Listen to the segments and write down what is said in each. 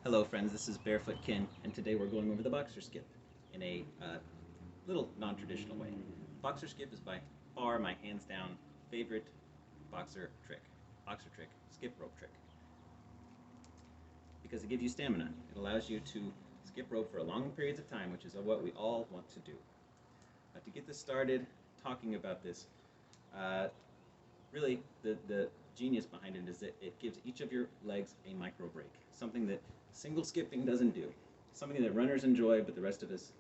Hello friends, this is Barefoot Ken, and today we're going over the boxer skip in a little non-traditional way. Boxer skip is by far my hands down favorite boxer trick, skip rope trick. Because it gives you stamina. It allows you to skip rope for long periods of time, which is what we all want to do. To get this started, talking about this, really the genius behind it is that it gives each of your legs a micro break, something that single skipping doesn't do, something that runners enjoy but the rest of us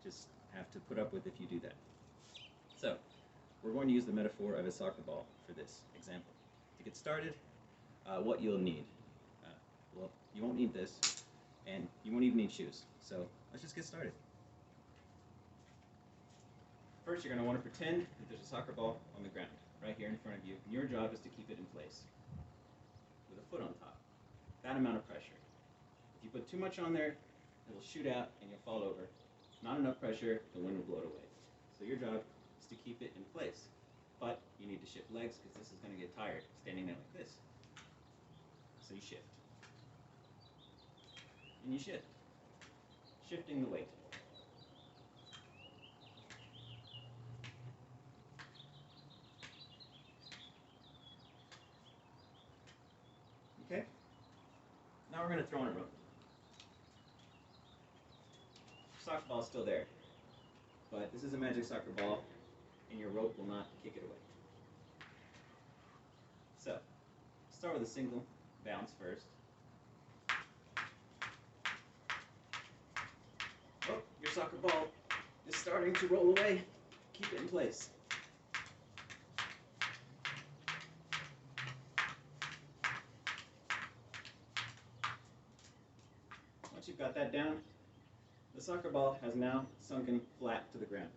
just have to put up with if you do that. So we're going to use the metaphor of a soccer ball for this example. To get started, what you'll need, well, you won't need this, and you won't even need shoes, so let's just get started. First, you're going to want to pretend that there's a soccer ball on the ground right here in front of you, and your job is to keep it in place with a foot on top. That amount of pressure. If you put too much on there, it'll shoot out and you'll fall over. Not enough pressure, the wind will blow it away. So your job is to keep it in place. But you need to shift legs because this is going to get tired standing there like this. So you shift. And you shift. Shifting the weight. Okay? Now we're going to throw in a rope. Soccer ball is still there, but this is a magic soccer ball, and your rope will not kick it away. So, start with a single bounce first. Oh, your soccer ball is starting to roll away. Keep it in place. Once you've got that down, the soccer ball has now sunken flat to the ground,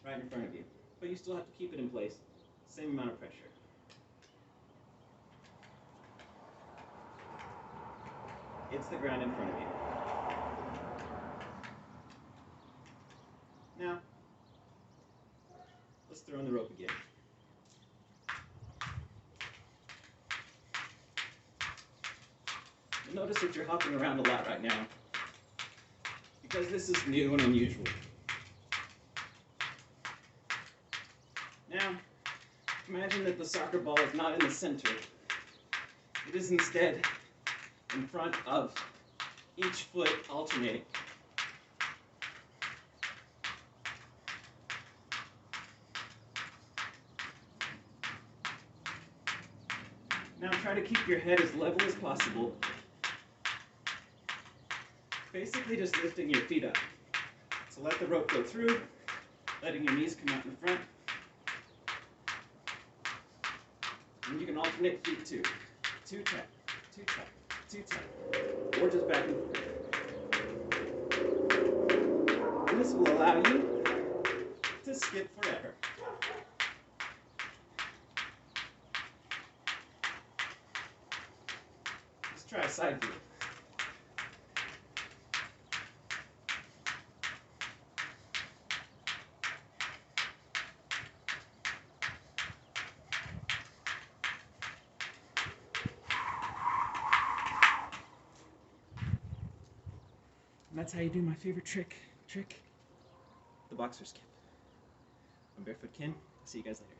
right in front of you. But you still have to keep it in place, same amount of pressure. It's the ground in front of you. Now, let's throw in the rope again. You'll notice that you're hopping around a lot right now, because this is new and unusual. Now, imagine that the soccer ball is not in the center. It is instead in front of each foot alternating. Now try to keep your head as level as possible. Basically just lifting your feet up. So let the rope go through, letting your knees come out in front. And you can alternate feet too. Two tap, two tap, two tap. Or just back and forth. And this will allow you to skip forever. Let's try a side view. And that's how you do my favorite trick, the boxer skip. I'm Barefoot Ken. See you guys later.